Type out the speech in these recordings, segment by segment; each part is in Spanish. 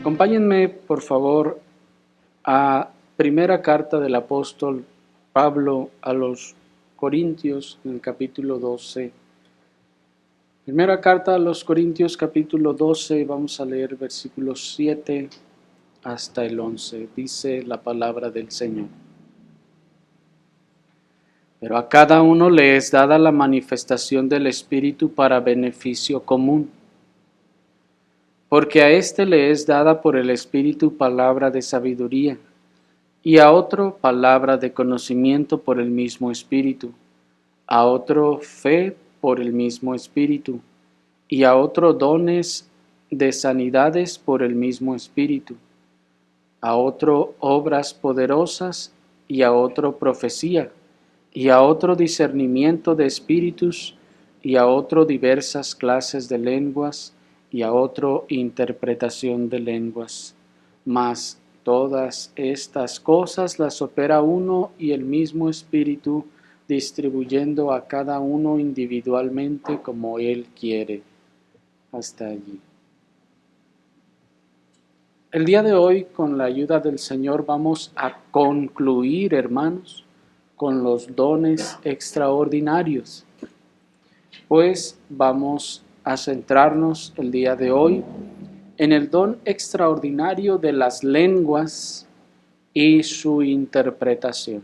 Acompáñenme, por favor, a primera carta del apóstol Pablo a los Corintios, en el capítulo 12. Primera carta a los Corintios, capítulo 12, vamos a leer versículos 7 hasta el 11. Dice la palabra del Señor. Pero a cada uno le es dada la manifestación del Espíritu para beneficio común. Porque a éste le es dada por el Espíritu palabra de sabiduría, y a otro palabra de conocimiento por el mismo Espíritu, a otro fe por el mismo Espíritu, y a otro dones de sanidades por el mismo Espíritu, a otro obras poderosas, y a otro profecía, y a otro discernimiento de espíritus, y a otro diversas clases de lenguas, y a otro interpretación de lenguas. Mas todas estas cosas las opera uno y el mismo Espíritu, distribuyendo a cada uno individualmente como Él quiere. Hasta allí. El día de hoy, con la ayuda del Señor, vamos a concluir, hermanos, con los dones extraordinarios. Pues vamos a centrarnos el día de hoy en el don extraordinario de las lenguas y su interpretación.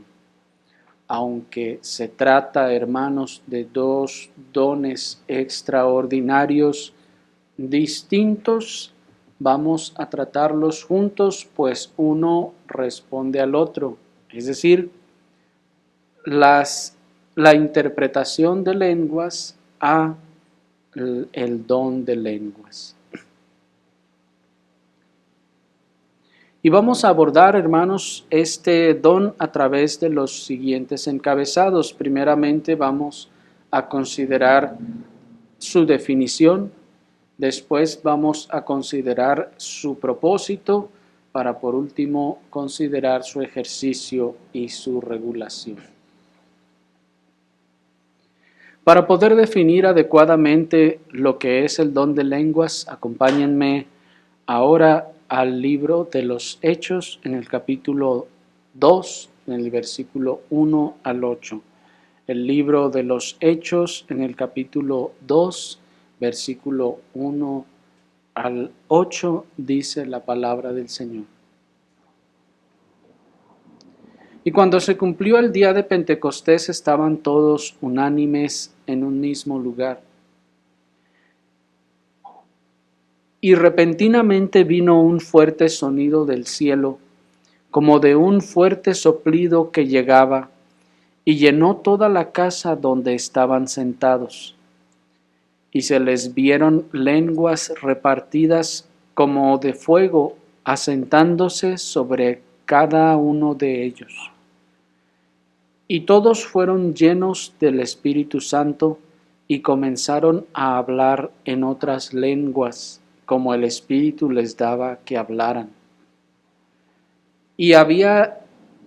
Aunque se trata, hermanos, de dos dones extraordinarios distintos, vamos a tratarlos juntos, pues uno responde al otro. Es decir, la interpretación de lenguas a el don de lenguas. Y vamos a abordar, hermanos, este don a través de los siguientes encabezados. Primeramente vamos a considerar su definición, después vamos a considerar su propósito, para por último considerar su ejercicio y su regulación. Para poder definir adecuadamente lo que es el don de lenguas, acompáñenme ahora al libro de los Hechos en el capítulo 2, en el versículo 1 al 8. El libro de los Hechos en el capítulo 2, versículo 1 al 8, dice la palabra del Señor. Y cuando se cumplió el día de Pentecostés, estaban todos unánimes en un mismo lugar. Y repentinamente vino un fuerte sonido del cielo, como de un fuerte soplido que llegaba, y llenó toda la casa donde estaban sentados. Y se les vieron lenguas repartidas como de fuego, asentándose sobre cada uno de ellos. Y todos fueron llenos del Espíritu Santo y comenzaron a hablar en otras lenguas, como el Espíritu les daba que hablaran. Y había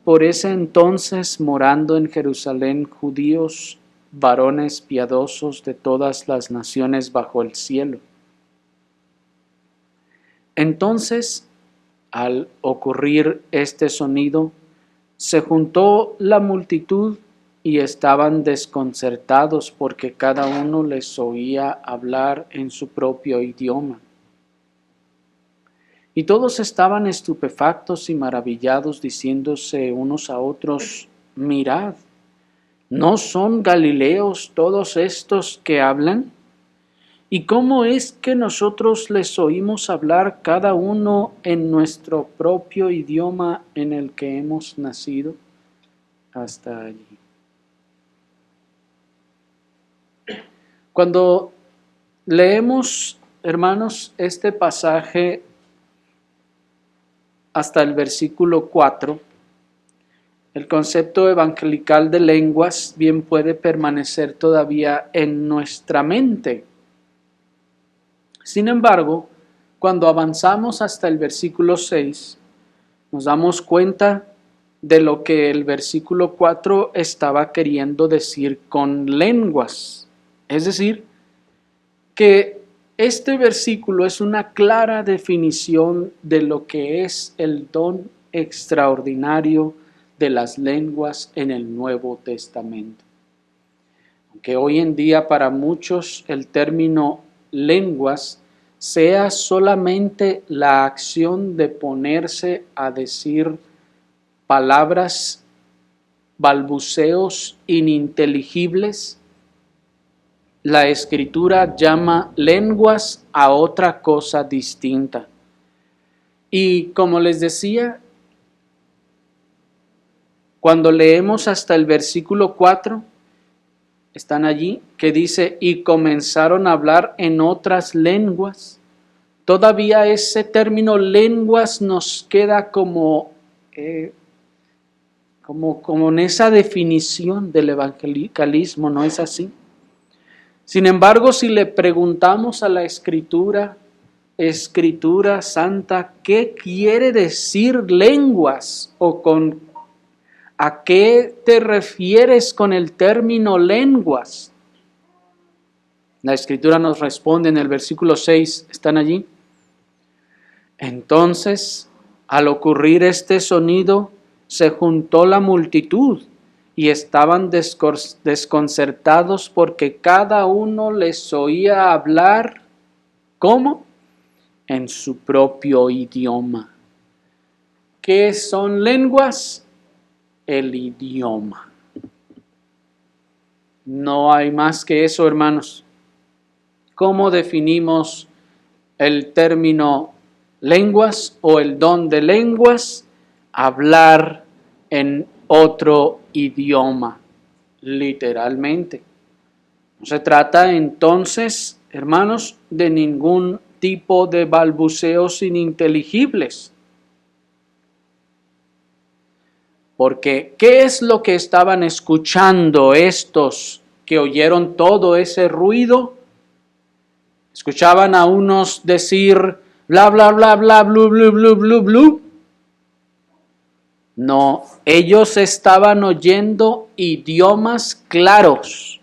por ese entonces morando en Jerusalén judíos, varones piadosos de todas las naciones bajo el cielo. Entonces, al ocurrir este sonido, se juntó la multitud y estaban desconcertados porque cada uno les oía hablar en su propio idioma. Y todos estaban estupefactos y maravillados, diciéndose unos a otros: mirad, ¿no son galileos todos estos que hablan? ¿Y cómo es que nosotros les oímos hablar cada uno en nuestro propio idioma en el que hemos nacido? Hasta allí. Cuando leemos, hermanos, este pasaje hasta el versículo 4, el concepto evangelical de lenguas bien puede permanecer todavía en nuestra mente. Sin embargo, cuando avanzamos hasta el versículo 6, nos damos cuenta de lo que el versículo 4 estaba queriendo decir con lenguas. Es decir, que Este versículo es una clara definición de lo que es el don extraordinario de las lenguas en el Nuevo Testamento. Aunque hoy en día para muchos el término lenguas sea solamente la acción de ponerse a decir palabras, balbuceos ininteligibles, la Escritura llama lenguas a otra cosa distinta. Y como les decía, cuando leemos hasta el versículo 4, están allí, que dice, y comenzaron a hablar en otras lenguas. Todavía ese término lenguas nos queda como en esa definición del evangelicalismo, ¿no es así? Sin embargo, si le preguntamos a la Escritura Santa, ¿qué quiere decir lenguas? ¿O a qué te refieres con el término lenguas? La Escritura nos responde en el versículo 6, ¿están allí? Entonces, al ocurrir este sonido, se juntó la multitud y estaban desconcertados porque cada uno les oía hablar, ¿cómo? En su propio idioma. ¿Qué son lenguas? El idioma. No hay más que eso, hermanos. ¿Cómo definimos el término lenguas o el don de lenguas? Hablar en otro idioma, literalmente. No se trata entonces, hermanos, de ningún tipo de balbuceos ininteligibles. Porque, ¿qué es lo que estaban escuchando estos que oyeron todo ese ruido? Escuchaban a unos decir bla, bla, bla, bla, blu, blu, blu, blu, blu. No, ellos estaban oyendo idiomas claros,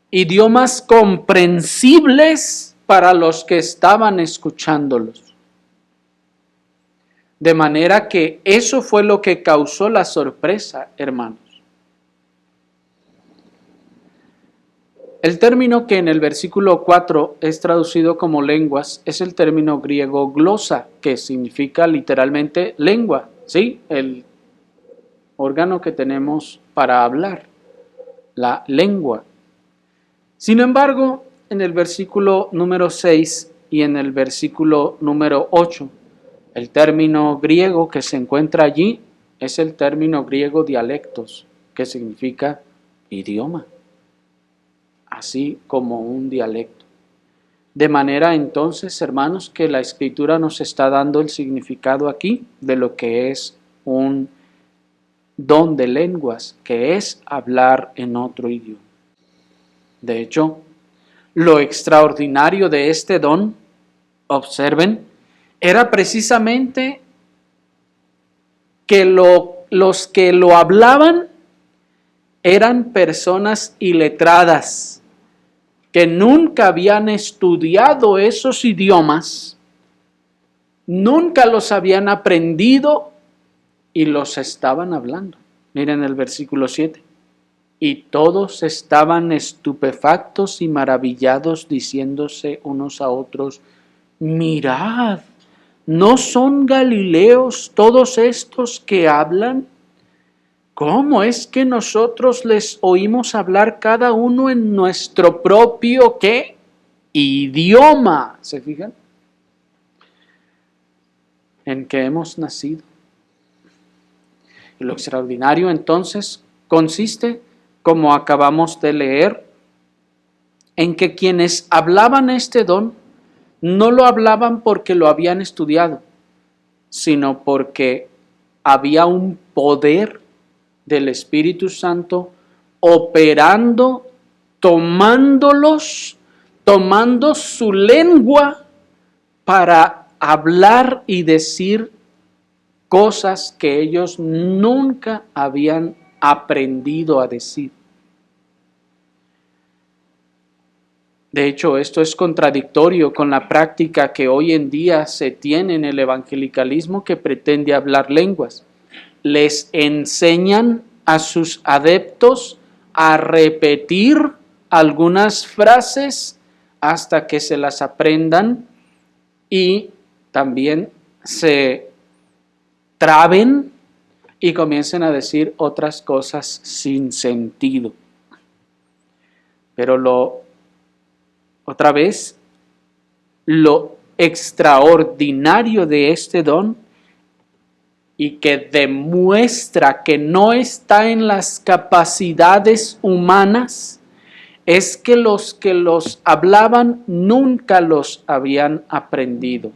idiomas comprensibles para los que estaban escuchándolos. De manera que eso fue lo que causó la sorpresa, hermanos. El término que en el versículo 4 es traducido como lenguas es el término griego glosa, que significa literalmente lengua, ¿sí? El órgano que tenemos para hablar, la lengua. Sin embargo, en el versículo número 6 y en el versículo número 8, el término griego que se encuentra allí es el término griego dialectos, que significa idioma, así como un dialecto. De manera entonces, hermanos, que la Escritura nos está dando el significado aquí de lo que es un don de lenguas, que es hablar en otro idioma. De hecho, lo extraordinario de este don, observen, era precisamente que los que lo hablaban eran personas iletradas, que nunca habían estudiado esos idiomas, nunca los habían aprendido y los estaban hablando. Miren el versículo 7. Y todos estaban estupefactos y maravillados, diciéndose unos a otros, mirad, ¿no son galileos todos estos que hablan? ¿Cómo es que nosotros les oímos hablar cada uno en nuestro propio, ¿qué? Idioma? ¿Se fijan? En que hemos nacido. Y lo extraordinario entonces consiste, como acabamos de leer, en que quienes hablaban este don no lo hablaban porque lo habían estudiado, sino porque había un poder del Espíritu Santo operando, tomando su lengua para hablar y decir cosas que ellos nunca habían aprendido a decir. De hecho, esto es contradictorio con la práctica que hoy en día se tiene en el evangelicalismo que pretende hablar lenguas. Les enseñan a sus adeptos a repetir algunas frases hasta que se las aprendan y también se traben y comiencen a decir otras cosas sin sentido. Pero otra vez, lo extraordinario de este don y que demuestra que no está en las capacidades humanas es que los hablaban nunca los habían aprendido.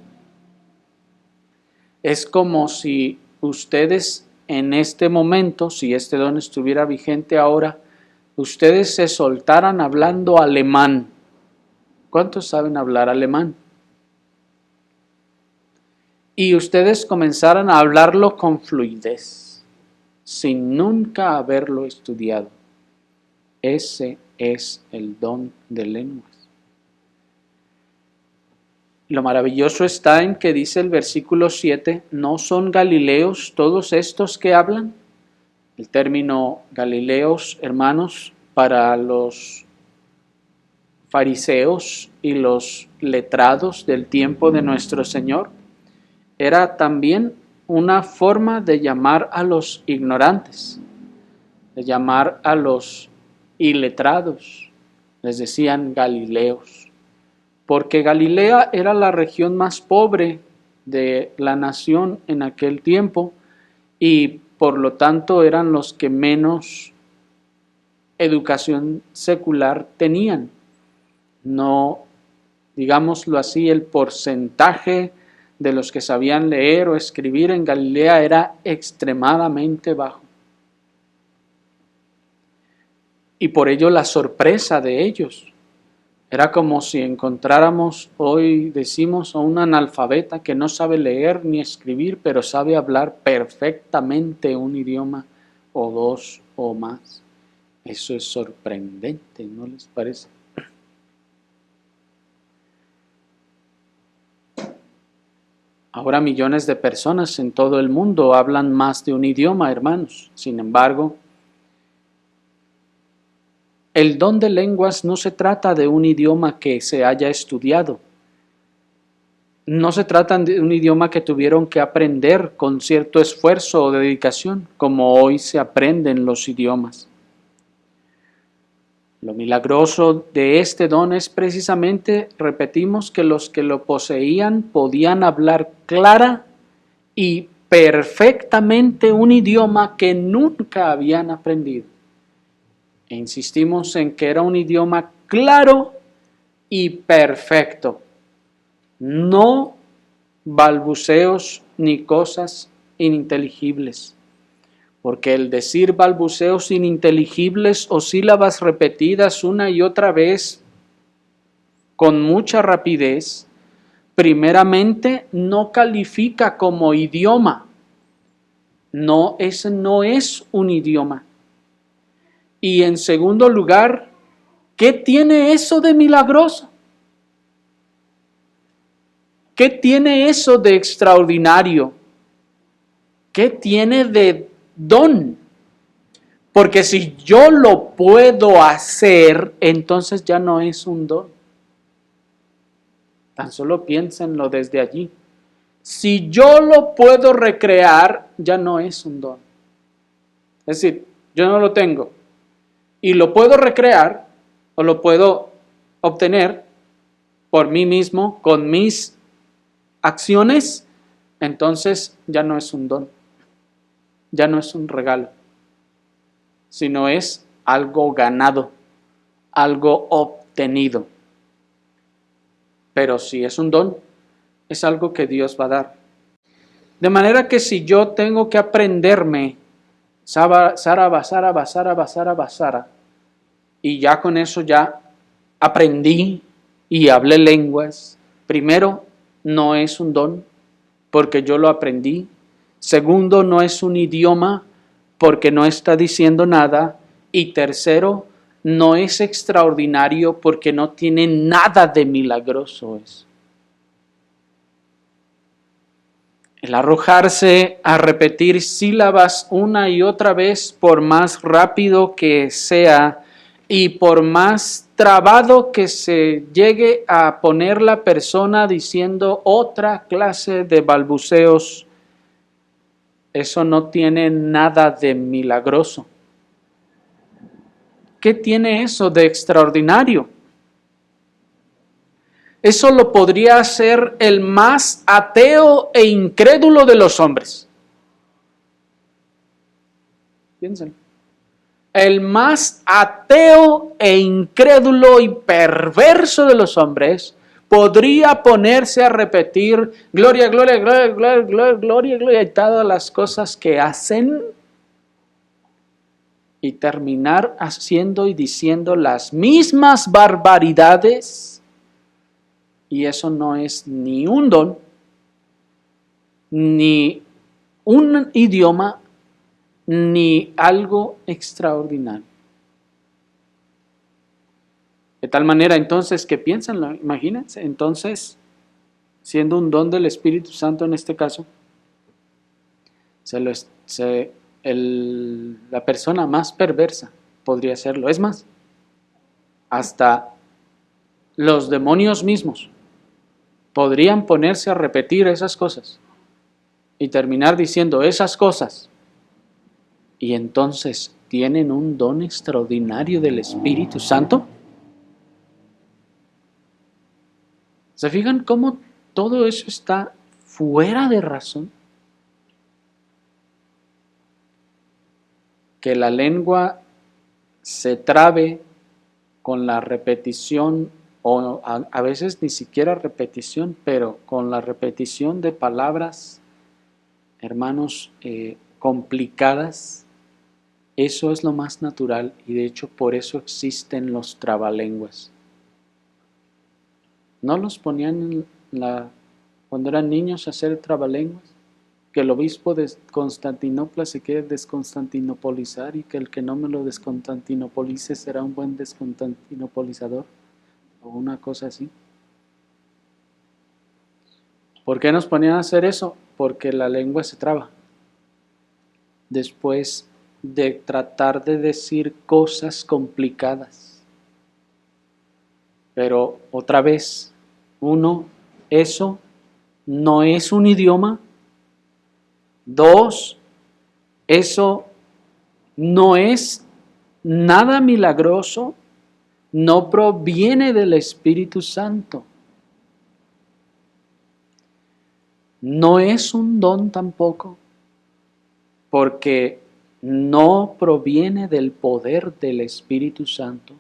Es como si ustedes en este momento, si este don estuviera vigente ahora, ustedes se soltaran hablando alemán. ¿Cuántos saben hablar alemán? Y ustedes comenzaran a hablarlo con fluidez, sin nunca haberlo estudiado. Ese es el don de lenguas. Lo maravilloso está en que dice el versículo 7, ¿no son galileos todos estos que hablan? El término galileos, hermanos, para los fariseos y los letrados del tiempo de nuestro Señor, era también una forma de llamar a los ignorantes, de llamar a los iletrados, les decían galileos, porque Galilea era la región más pobre de la nación en aquel tiempo y por lo tanto eran los que menos educación secular tenían. No, digámoslo así, el porcentaje de los que sabían leer o escribir en Galilea era extremadamente bajo. Y por ello la sorpresa de ellos era como si encontráramos, hoy decimos, a un analfabeta que no sabe leer ni escribir, pero sabe hablar perfectamente un idioma o dos o más. Eso es sorprendente, ¿no les parece? Ahora millones de personas en todo el mundo hablan más de un idioma, hermanos. Sin embargo, el don de lenguas no se trata de un idioma que se haya estudiado. No se trata de un idioma que tuvieron que aprender con cierto esfuerzo o dedicación, como hoy se aprenden los idiomas. Lo milagroso de este don es precisamente, repetimos, que los que lo poseían podían hablar clara y perfectamente un idioma que nunca habían aprendido. E insistimos en que era un idioma claro y perfecto, no balbuceos ni cosas ininteligibles. Porque el decir balbuceos ininteligibles o sílabas repetidas una y otra vez con mucha rapidez, primeramente no califica como idioma. No, ese no es un idioma. Y en segundo lugar, ¿qué tiene eso de milagroso? ¿Qué tiene eso de extraordinario? ¿Qué tiene de don? Porque si yo lo puedo hacer, entonces ya no es un don. Tan solo piénsenlo desde allí. Si yo lo puedo recrear, ya no es un don. Es decir, yo no lo tengo y lo puedo recrear o lo puedo obtener por mí mismo, con mis acciones, entonces ya no es un don. Ya no es un regalo, sino es algo ganado, algo obtenido. Pero si es un don, es algo que Dios va a dar. De manera que si yo tengo que aprenderme Sara, y ya con eso ya aprendí y hablé lenguas, primero, no es un don porque yo lo aprendí. Segundo, no es un idioma porque no está diciendo nada. Y tercero, no es extraordinario porque no tiene nada de milagroso eso. El arrojarse a repetir sílabas una y otra vez, por más rápido que sea y por más trabado que se llegue a poner la persona diciendo otra clase de balbuceos, eso no tiene nada de milagroso. ¿Qué tiene eso de extraordinario? Eso lo podría hacer el más ateo e incrédulo de los hombres. Piénsenlo. El más ateo e incrédulo y perverso de los hombres podría ponerse a repetir gloria, gloria, gloria, gloria, gloria, gloria, gloria y todas las cosas que hacen y terminar haciendo y diciendo las mismas barbaridades, y eso no es ni un don, ni un idioma, ni algo extraordinario. De tal manera entonces que piensan, imagínense, entonces, siendo un don del Espíritu Santo en este caso, la persona más perversa podría hacerlo. Es más, hasta los demonios mismos podrían ponerse a repetir esas cosas y terminar diciendo esas cosas, y entonces tienen un don extraordinario del Espíritu Santo. ¿Se fijan cómo todo eso está fuera de razón? Que la lengua se trabe con la repetición, o a veces ni siquiera repetición, pero con la repetición de palabras, hermanos, complicadas. Eso es lo más natural, y de hecho por eso existen los trabalenguas. ¿No los ponían cuando eran niños a hacer trabalenguas? Que el obispo de Constantinopla se quiere desconstantinopolizar y que el que no me lo desconstantinopolice será un buen desconstantinopolizador, o una cosa así. ¿Por qué nos ponían a hacer eso? Porque la lengua se traba. Después de tratar de decir cosas complicadas. Pero otra vez, eso no es un idioma. 2, eso no es nada milagroso, no proviene del Espíritu Santo. No es un don tampoco, porque no proviene del poder del Espíritu Santo,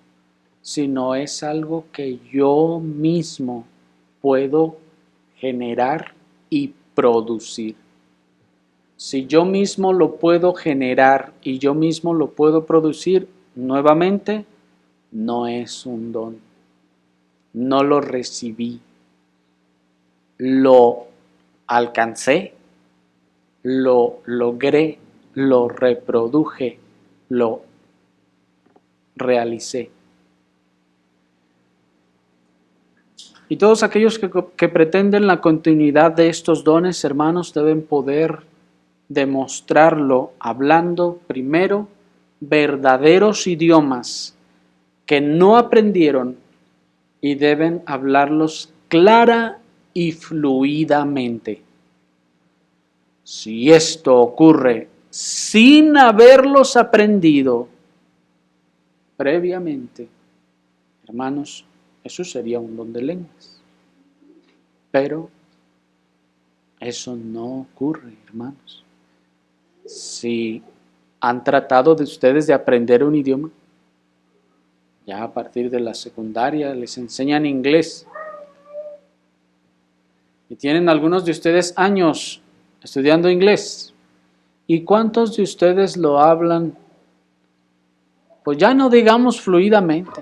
sino es algo que yo mismo puedo generar y producir. Si yo mismo lo puedo generar y yo mismo lo puedo producir, nuevamente, no es un don. No lo recibí. Lo alcancé, lo logré, lo reproduje, lo realicé. Y todos aquellos que pretenden la continuidad de estos dones, hermanos, deben poder demostrarlo hablando primero verdaderos idiomas que no aprendieron, y deben hablarlos clara y fluidamente. Si esto ocurre sin haberlos aprendido previamente, hermanos, eso sería un don de lenguas. Pero eso no ocurre, hermanos. Si han tratado de ustedes de aprender un idioma, ya a partir de la secundaria les enseñan inglés, y tienen algunos de ustedes años estudiando inglés, ¿y cuántos de ustedes lo hablan? Pues ya no digamos fluidamente.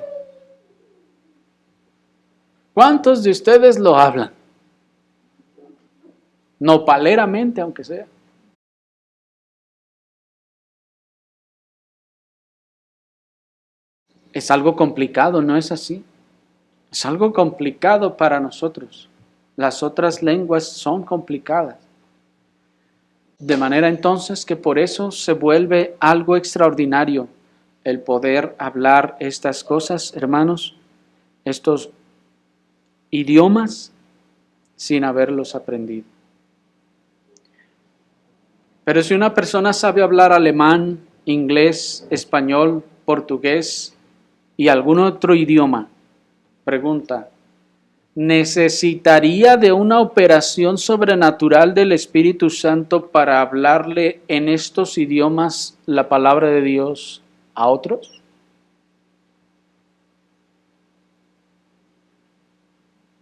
¿Cuántos de ustedes lo hablan? Nopaleramente, aunque sea. Es algo complicado, ¿no es así? Es algo complicado para nosotros. Las otras lenguas son complicadas. De manera entonces que por eso se vuelve algo extraordinario el poder hablar estas cosas, hermanos, estos idiomas sin haberlos aprendido. Pero si una persona sabe hablar alemán, inglés, español, portugués y algún otro idioma, pregunta, ¿necesitaría de una operación sobrenatural del Espíritu Santo para hablarle en estos idiomas la palabra de Dios a otros?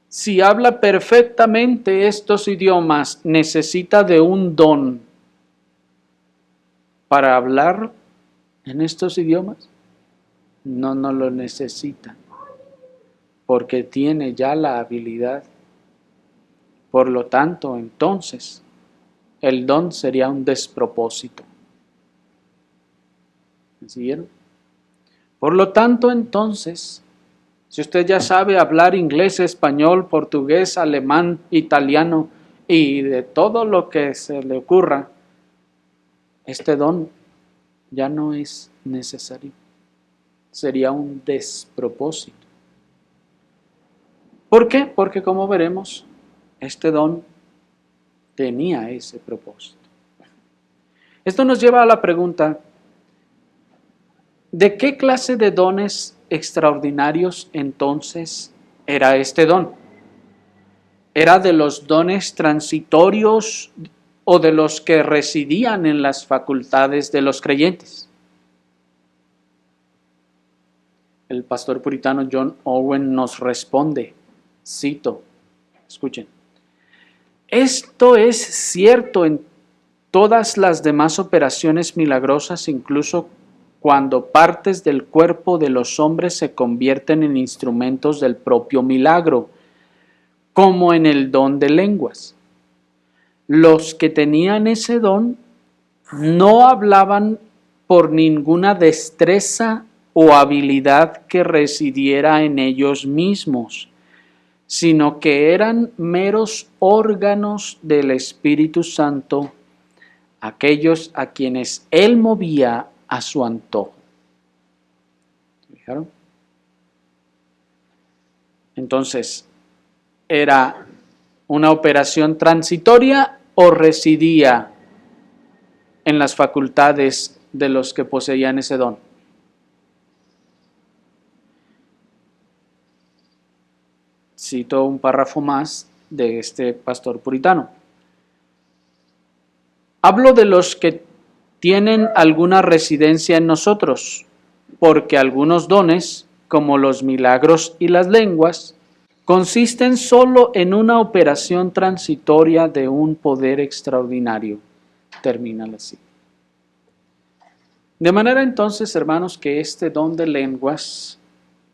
Si habla perfectamente estos idiomas, ¿necesita de un don para hablar en estos idiomas? No, no lo necesita, porque tiene ya la habilidad. Por lo tanto, entonces, el don sería un despropósito. ¿Me siguieron? Por lo tanto, entonces, si usted ya sabe hablar inglés, español, portugués, alemán, italiano y de todo lo que se le ocurra, este don ya no es necesario. Sería un despropósito. ¿Por qué? Porque como veremos, este don tenía ese propósito. Esto nos lleva a la pregunta, ¿de qué clase de dones extraordinarios entonces era este don? ¿Era de los dones transitorios o de los que residían en las facultades de los creyentes? El pastor puritano John Owen nos responde, cito, escuchen, esto es cierto en todas las demás operaciones milagrosas, incluso cuando partes del cuerpo de los hombres se convierten en instrumentos del propio milagro, como en el don de lenguas. Los que tenían ese don no hablaban por ninguna destreza o habilidad que residiera en ellos mismos, sino que eran meros órganos del Espíritu Santo, aquellos a quienes Él movía a su antojo. ¿Fijaron? Entonces, ¿era una operación transitoria o residía en las facultades de los que poseían ese don? Cito un párrafo más de este pastor puritano. Hablo de los que tienen alguna residencia en nosotros, porque algunos dones, como los milagros y las lenguas, consisten solo en una operación transitoria de un poder extraordinario. Termina la cita. De manera entonces, hermanos, que este don de lenguas,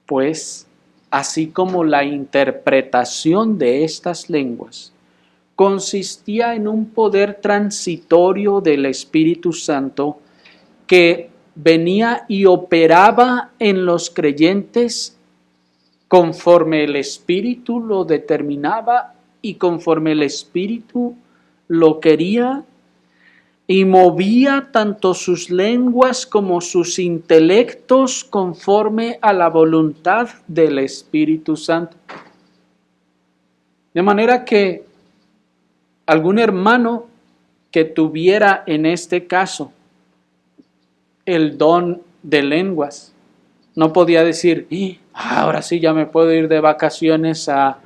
pues, así como la interpretación de estas lenguas, consistía en un poder transitorio del Espíritu Santo que venía y operaba en los creyentes conforme el Espíritu lo determinaba y conforme el Espíritu lo quería, y movía tanto sus lenguas como sus intelectos conforme a la voluntad del Espíritu Santo. De manera que algún hermano que tuviera en este caso el don de lenguas, no podía decir, ahora sí ya me puedo ir de vacaciones a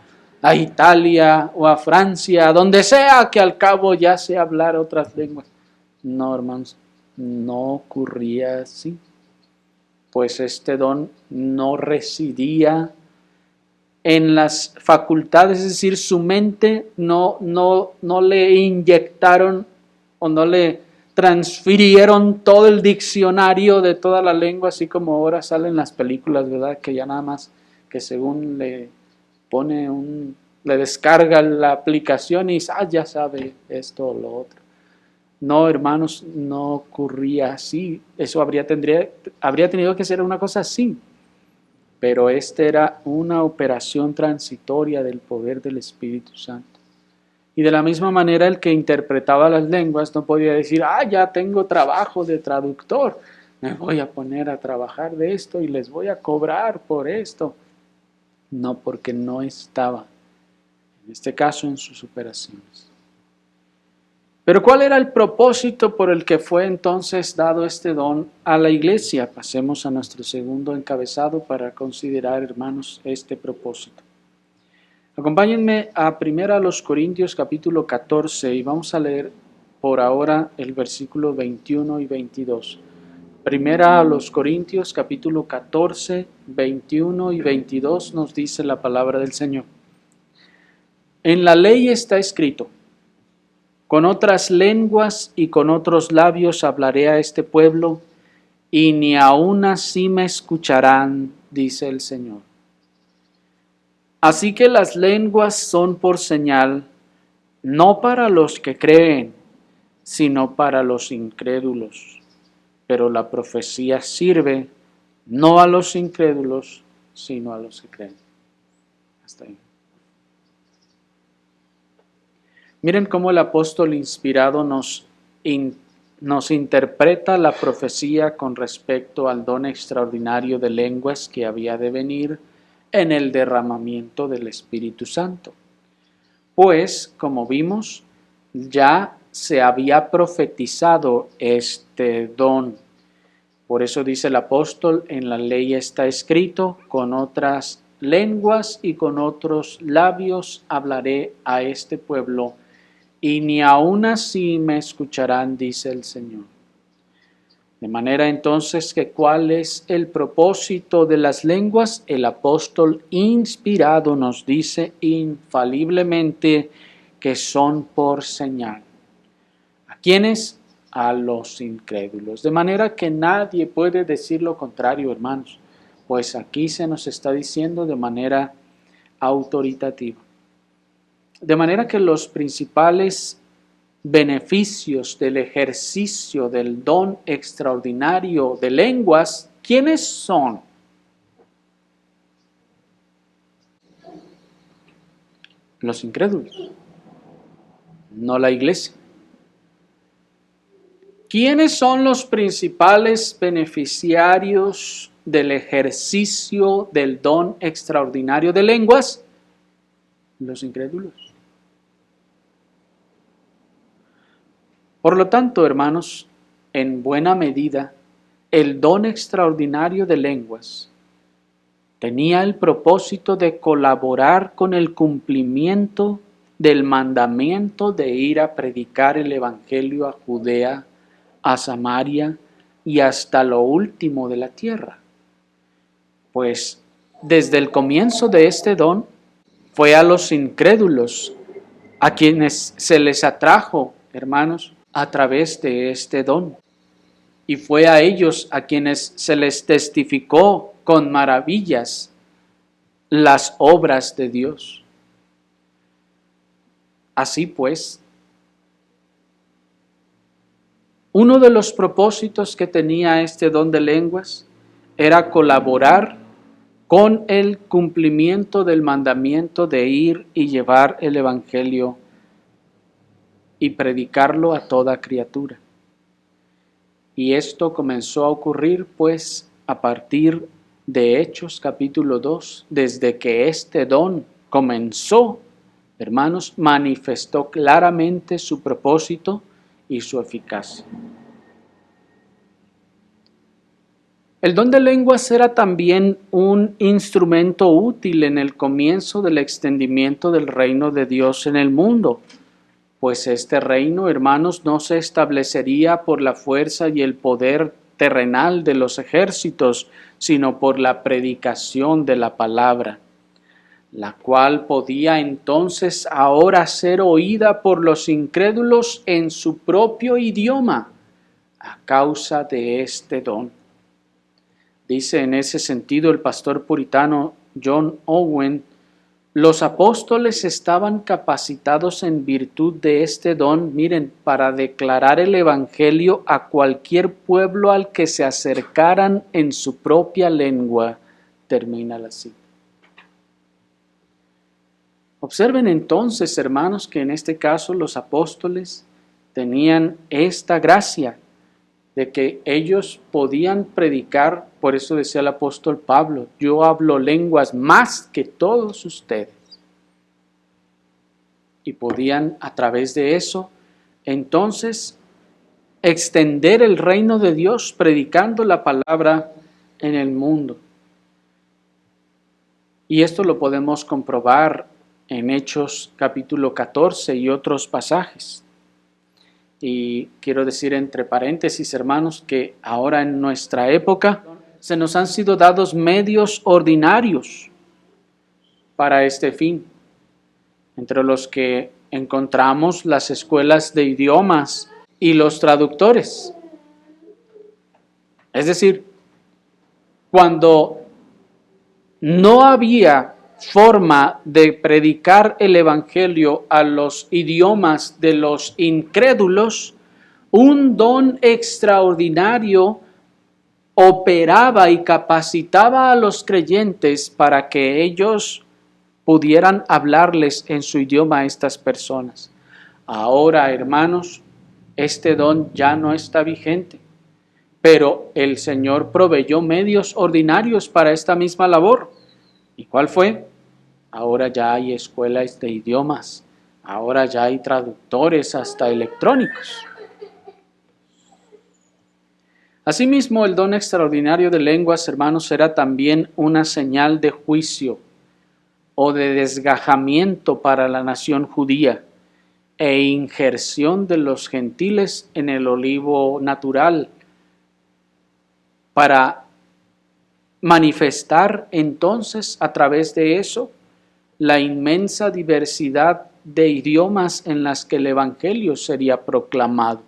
Italia o a Francia, a donde sea, que al cabo ya sé hablar otras lenguas. No, hermanos, no ocurría así, pues este don no residía en las facultades, es decir, su mente no le inyectaron o no le transfirieron todo el diccionario de toda la lengua, así como ahora salen las películas, ¿verdad? Que ya nada más que según le pone le descarga la aplicación y ya sabe esto o lo otro. No, hermanos, no ocurría así. Eso habría tenido que ser una cosa así. pero esta era una operación transitoria del poder del Espíritu Santo. Y de la misma manera el que interpretaba las lenguas no podía decir, ya tengo trabajo de traductor, me voy a poner a trabajar de esto y les voy a cobrar por esto. No, porque no estaba, en este caso, en sus operaciones. Pero ¿cuál era el propósito por el que fue entonces dado este don a la iglesia? Pasemos a nuestro segundo encabezado para considerar, hermanos, este propósito. Acompáñenme a 1 Corintios capítulo 14 y vamos a leer por ahora el versículo 21 y 22. 1 Corintios capítulo 14, 21 y 22 nos dice la palabra del Señor. En la ley está escrito: con otras lenguas y con otros labios hablaré a este pueblo, y ni aun así me escucharán, dice el Señor. Así que las lenguas son por señal, no para los que creen, sino para los incrédulos. Pero la profecía sirve no a los incrédulos, sino a los que creen. Hasta ahí. Miren cómo el apóstol inspirado nos interpreta la profecía con respecto al don extraordinario de lenguas que había de venir en el derramamiento del Espíritu Santo. Pues, como vimos, ya se había profetizado este don. Por eso dice el apóstol, en la ley está escrito, con otras lenguas y con otros labios hablaré a este pueblo, y ni aun así me escucharán, dice el Señor. De manera entonces que ¿cuál es el propósito de las lenguas? El apóstol inspirado nos dice infaliblemente que son por señal. ¿A quiénes? A los incrédulos. De manera que nadie puede decir lo contrario, hermanos, pues aquí se nos está diciendo de manera autoritativa. De manera que los principales beneficios del ejercicio del don extraordinario de lenguas, ¿quiénes son? Los incrédulos, no la iglesia. ¿Quiénes son los principales beneficiarios del ejercicio del don extraordinario de lenguas? Los incrédulos. Por lo tanto, hermanos, en buena medida, el don extraordinario de lenguas tenía el propósito de colaborar con el cumplimiento del mandamiento de ir a predicar el Evangelio a Judea, a Samaria y hasta lo último de la tierra. Pues desde el comienzo de este don fue a los incrédulos a quienes se les atrajo, hermanos, a través de este don. Y fue a ellos a quienes se les testificó con maravillas las obras de Dios. Así pues, uno de los propósitos que tenía este don de lenguas era colaborar con el cumplimiento del mandamiento de ir y llevar el Evangelio y predicarlo a toda criatura. Y esto comenzó a ocurrir pues a partir de Hechos capítulo 2, desde que este don comenzó, hermanos, manifestó claramente su propósito y su eficacia. El don de lenguas era también un instrumento útil en el comienzo del extendimiento del reino de Dios en el mundo, pues este reino, hermanos, no se establecería por la fuerza y el poder terrenal de los ejércitos, sino por la predicación de la palabra, la cual podía entonces ahora ser oída por los incrédulos en su propio idioma, a causa de este don. Dice en ese sentido el pastor puritano John Owen: los apóstoles estaban capacitados en virtud de este don, miren, para declarar el Evangelio a cualquier pueblo al que se acercaran en su propia lengua, termina la cita. Observen entonces, hermanos, que en este caso los apóstoles tenían esta gracia de que ellos podían predicar. Por eso decía el apóstol Pablo: yo hablo lenguas más que todos ustedes. Y podían a través de eso entonces extender el reino de Dios predicando la palabra en el mundo. Y esto lo podemos comprobar en Hechos capítulo 14 y otros pasajes. Y quiero decir entre paréntesis, hermanos, que ahora en nuestra época se nos han sido dados medios ordinarios para este fin, entre los que encontramos las escuelas de idiomas y los traductores. Es decir, cuando no había forma de predicar el evangelio a los idiomas de los incrédulos, un don extraordinario operaba y capacitaba a los creyentes para que ellos pudieran hablarles en su idioma a estas personas. Ahora, hermanos, este don ya no está vigente, pero el Señor proveyó medios ordinarios para esta misma labor. ¿Y cuál fue? Ahora ya hay escuelas de idiomas, ahora ya hay traductores hasta electrónicos. Asimismo, el don extraordinario de lenguas, hermanos, era también una señal de juicio o de desgajamiento para la nación judía e injerción de los gentiles en el olivo natural, para manifestar entonces a través de eso la inmensa diversidad de idiomas en las que el evangelio sería proclamado.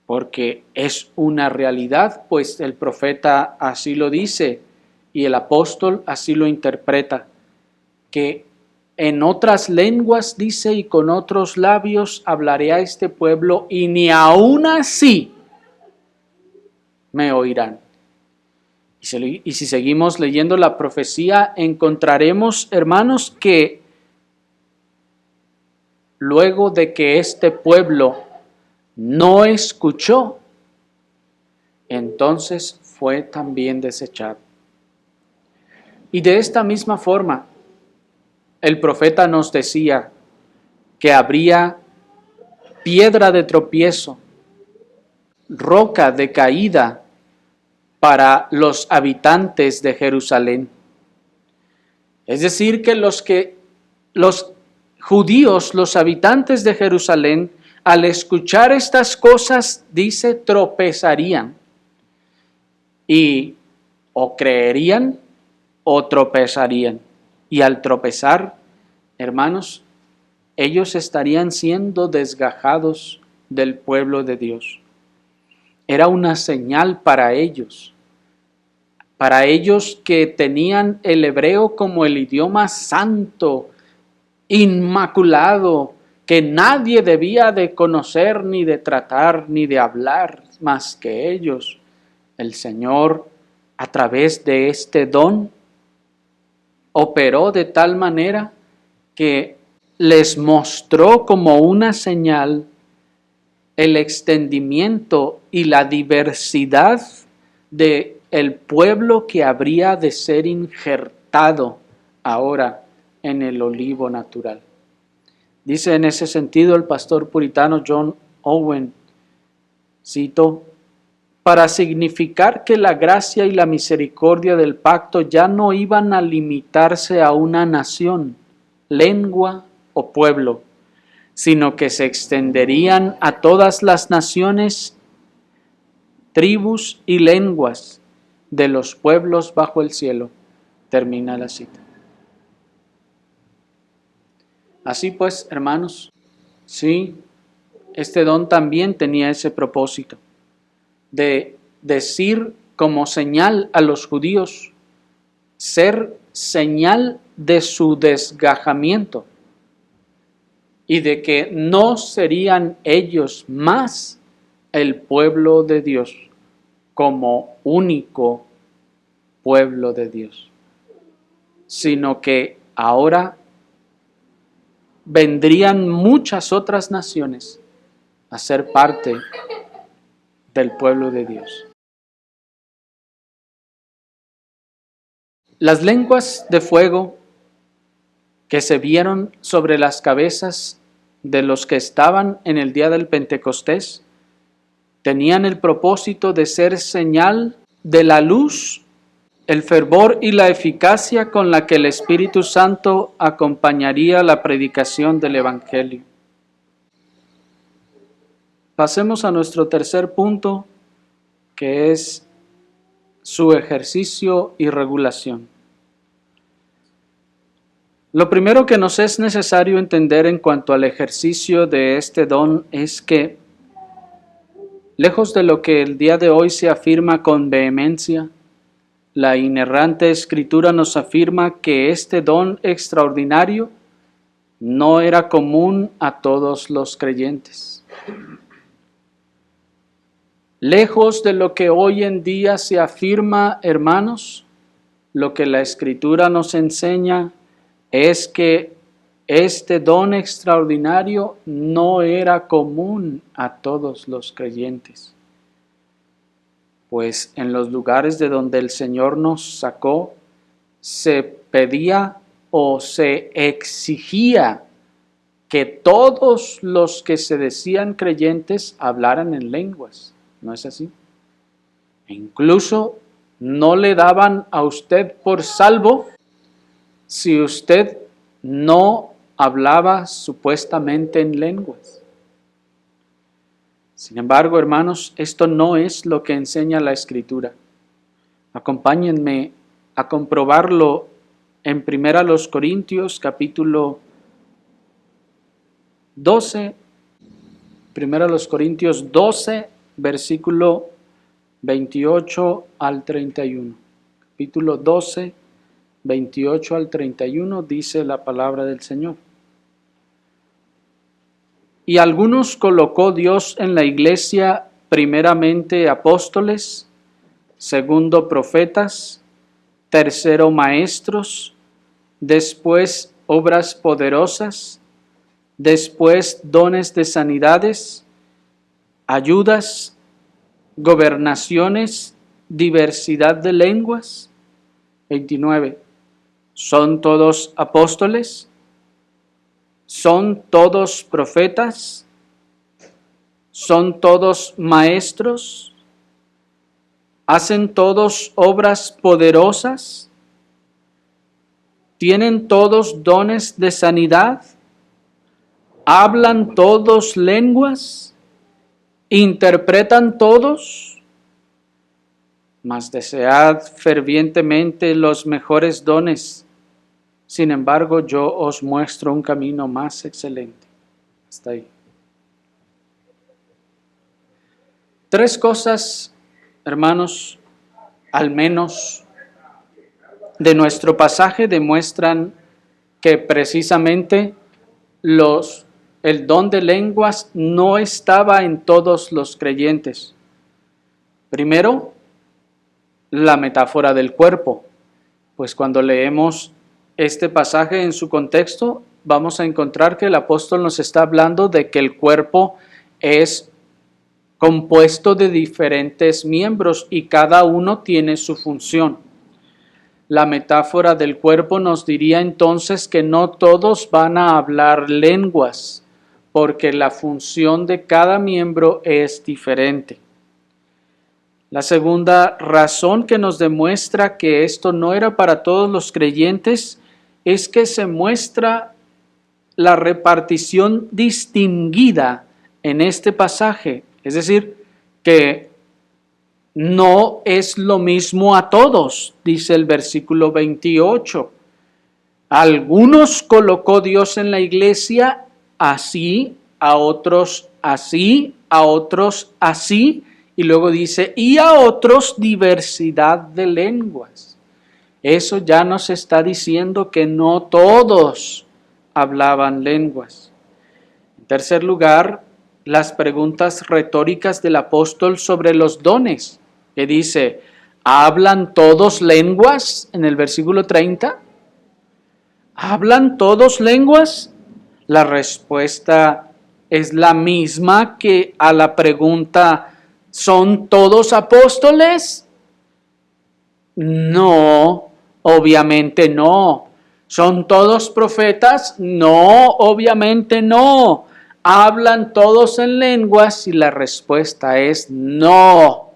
Porque es una realidad, pues el profeta así lo dice y el apóstol así lo interpreta, que en otras lenguas dice: y con otros labios hablaré a este pueblo y ni aun así me oirán. Y si seguimos leyendo la profecía, encontraremos, hermanos, que luego de que este pueblo no escuchó, entonces fue también desechado. Y de esta misma forma, el profeta nos decía que habría piedra de tropiezo, roca de caída para los habitantes de Jerusalén. Es decir, que los judíos, los habitantes de Jerusalén, al escuchar estas cosas, dice, tropezarían. Y o creerían o tropezarían. Y al tropezar, hermanos, ellos estarían siendo desgajados del pueblo de Dios. Era una señal para ellos que tenían el hebreo como el idioma santo, inmaculado, que nadie debía de conocer, ni de tratar, ni de hablar más que ellos. El Señor, a través de este don, operó de tal manera que les mostró como una señal el extendimiento y la diversidad de el pueblo que habría de ser injertado ahora en el olivo natural. Dice en ese sentido el pastor puritano John Owen, cito: para significar que la gracia y la misericordia del pacto ya no iban a limitarse a una nación, lengua o pueblo, sino que se extenderían a todas las naciones, tribus y lenguas de los pueblos bajo el cielo. Termina la cita. Así pues, hermanos, sí, este don también tenía ese propósito de decir como señal a los judíos, ser señal de su desgajamiento y de que no serían ellos más el pueblo de Dios como único pueblo de Dios, sino que ahora vendrían muchas otras naciones a ser parte del pueblo de Dios. Las lenguas de fuego que se vieron sobre las cabezas de los que estaban en el día del Pentecostés tenían el propósito de ser señal de la luz, el fervor y la eficacia con la que el Espíritu Santo acompañaría la predicación del Evangelio. Pasemos a nuestro tercer punto, que es su ejercicio y regulación. Lo primero que nos es necesario entender en cuanto al ejercicio de este don es que, lejos de lo que el día de hoy se afirma con vehemencia, la inerrante Escritura nos afirma que este don extraordinario no era común a todos los creyentes. Lejos de lo que hoy en día se afirma, hermanos, lo que la Escritura nos enseña es que este don extraordinario no era común a todos los creyentes. Pues en los lugares de donde el Señor nos sacó, se pedía o se exigía que todos los que se decían creyentes hablaran en lenguas. ¿No es así? E incluso no le daban a usted por salvo si usted no hablaba supuestamente en lenguas. Sin embargo, hermanos, esto no es lo que enseña la Escritura. Acompáñenme a comprobarlo en 1 Corintios capítulo 12, 1 Corintios 12, versículo 28 al 31. Capítulo 12, 28 al 31 dice la palabra del Señor. Y algunos colocó Dios en la iglesia, primeramente apóstoles, segundo profetas, tercero maestros, después obras poderosas, después dones de sanidades, ayudas, gobernaciones, diversidad de lenguas. 29. ¿Son todos apóstoles? ¿Son todos profetas? ¿Son todos maestros? ¿Hacen todos obras poderosas? ¿Tienen todos dones de sanidad? ¿Hablan todos lenguas? ¿Interpretan todos? Mas desead fervientemente los mejores dones. Sin embargo, yo os muestro un camino más excelente. Hasta ahí. Tres cosas, hermanos, al menos, de nuestro pasaje demuestran que precisamente el don de lenguas no estaba en todos los creyentes. Primero, la metáfora del cuerpo, pues cuando leemos este pasaje en su contexto, vamos a encontrar que el apóstol nos está hablando de que el cuerpo es compuesto de diferentes miembros y cada uno tiene su función. La metáfora del cuerpo nos diría entonces que no todos van a hablar lenguas, porque la función de cada miembro es diferente. La segunda razón que nos demuestra que esto no era para todos los creyentes es que se muestra la repartición distinguida en este pasaje. Es decir, que no es lo mismo a todos, dice el versículo 28. Algunos colocó Dios en la iglesia así, a otros así, a otros así, y luego dice, y a otros diversidad de lenguas. Eso ya nos está diciendo que no todos hablaban lenguas. En tercer lugar, las preguntas retóricas del apóstol sobre los dones, que dice, ¿Hablan todos lenguas en el versículo 30? ¿Hablan todos lenguas? La respuesta es la misma que a la pregunta, ¿son todos apóstoles? No, obviamente no. ¿Son todos profetas? No, obviamente no. ¿Hablan todos en lenguas? Y la respuesta es no.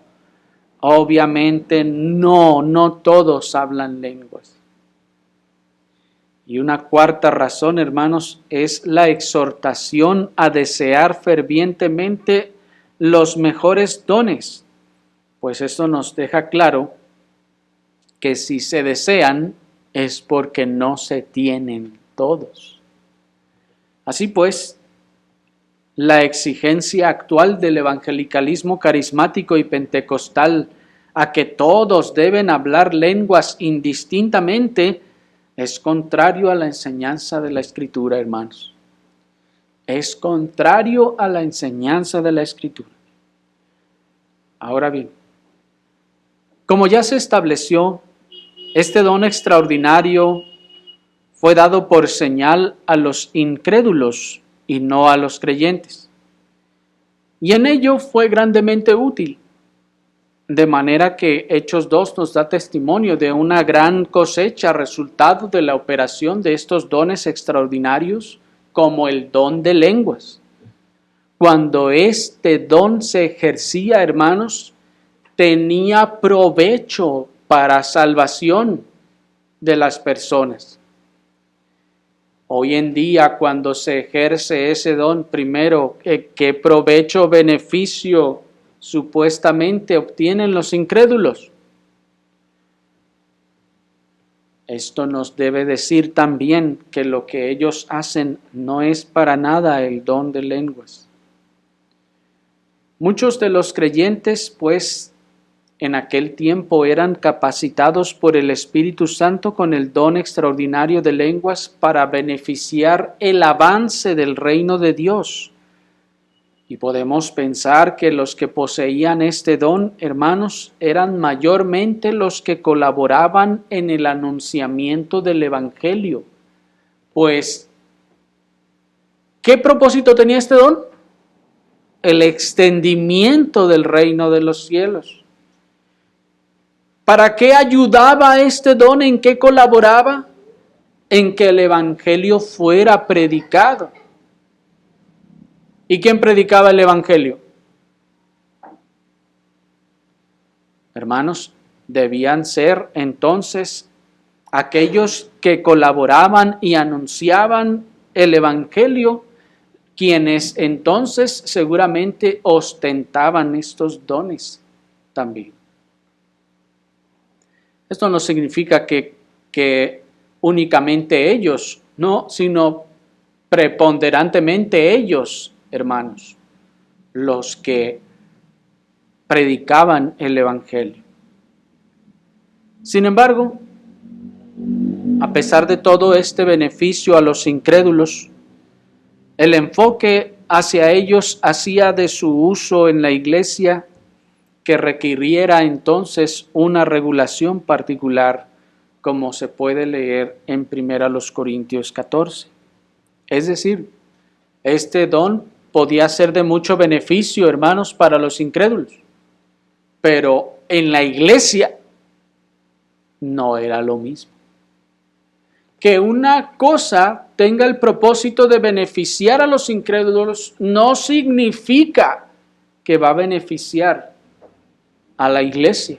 Obviamente no, no todos hablan lenguas. Y una cuarta razón, hermanos, es la exhortación a desear fervientemente los mejores dones, pues esto nos deja claro que si se desean es porque no se tienen todos. Así pues, la exigencia actual del evangelicalismo carismático y pentecostal a que todos deben hablar lenguas indistintamente es contrario a la enseñanza de la Escritura, hermanos. Es contrario a la enseñanza de la Escritura. Ahora bien, como ya se estableció, este don extraordinario fue dado por señal a los incrédulos y no a los creyentes. Y en ello fue grandemente útil. De manera que Hechos 2 nos da testimonio de una gran cosecha resultado de la operación de estos dones extraordinarios, como el don de lenguas. Cuando este don se ejercía, hermanos, tenía provecho para salvación de las personas. Hoy en día, cuando se ejerce ese don, primero, ¿qué provecho o beneficio supuestamente obtienen los incrédulos? Esto nos debe decir también que lo que ellos hacen no es para nada el don de lenguas. Muchos de los creyentes, pues, en aquel tiempo eran capacitados por el Espíritu Santo con el don extraordinario de lenguas para beneficiar el avance del reino de Dios. Y podemos pensar que los que poseían este don, hermanos, eran mayormente los que colaboraban en el anunciamiento del Evangelio. Pues, ¿qué propósito tenía este don? El extendimiento del reino de los cielos. ¿Para qué ayudaba este don? ¿En qué colaboraba? En que el Evangelio fuera predicado. ¿Y quién predicaba el Evangelio? Hermanos, debían ser entonces aquellos que colaboraban y anunciaban el Evangelio, quienes entonces seguramente ostentaban estos dones también. Esto no significa que únicamente ellos, no, sino preponderantemente ellos, hermanos, los que predicaban el Evangelio. Sin embargo, a pesar de todo este beneficio a los incrédulos, el enfoque hacia ellos hacía de su uso en la iglesia que requiriera entonces una regulación particular, como se puede leer en 1 Corintios 14. Es decir, este don podía ser de mucho beneficio, hermanos, para los incrédulos, pero en la iglesia no era lo mismo. Que una cosa tenga el propósito de beneficiar a los incrédulos no significa que va a beneficiar a la iglesia.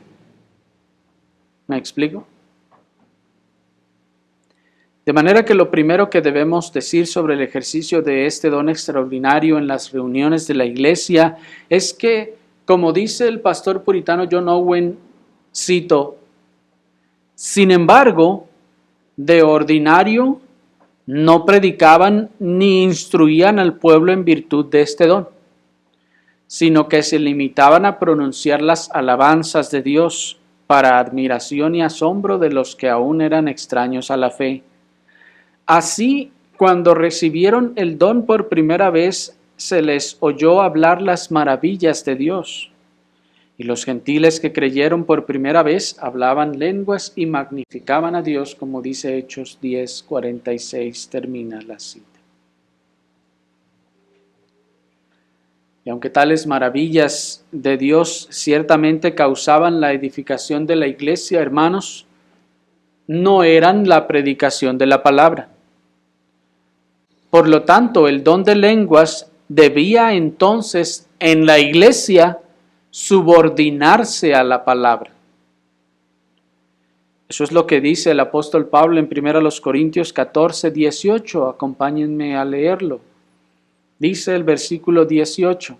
¿Me explico? De manera que lo primero que debemos decir sobre el ejercicio de este don extraordinario en las reuniones de la iglesia es que, como dice el pastor puritano John Owen, cito, sin embargo, de ordinario no predicaban ni instruían al pueblo en virtud de este don, sino que se limitaban a pronunciar las alabanzas de Dios para admiración y asombro de los que aún eran extraños a la fe. Así, cuando recibieron el don por primera vez, se les oyó hablar las maravillas de Dios. Y los gentiles que creyeron por primera vez hablaban lenguas y magnificaban a Dios, como dice Hechos 10:46, termina la cita. Y aunque tales maravillas de Dios ciertamente causaban la edificación de la iglesia, hermanos, no eran la predicación de la palabra. Por lo tanto, el don de lenguas debía entonces en la iglesia subordinarse a la palabra. Eso es lo que dice el apóstol Pablo en 1 Corintios 14:18. Acompáñenme a leerlo. Dice el versículo 18: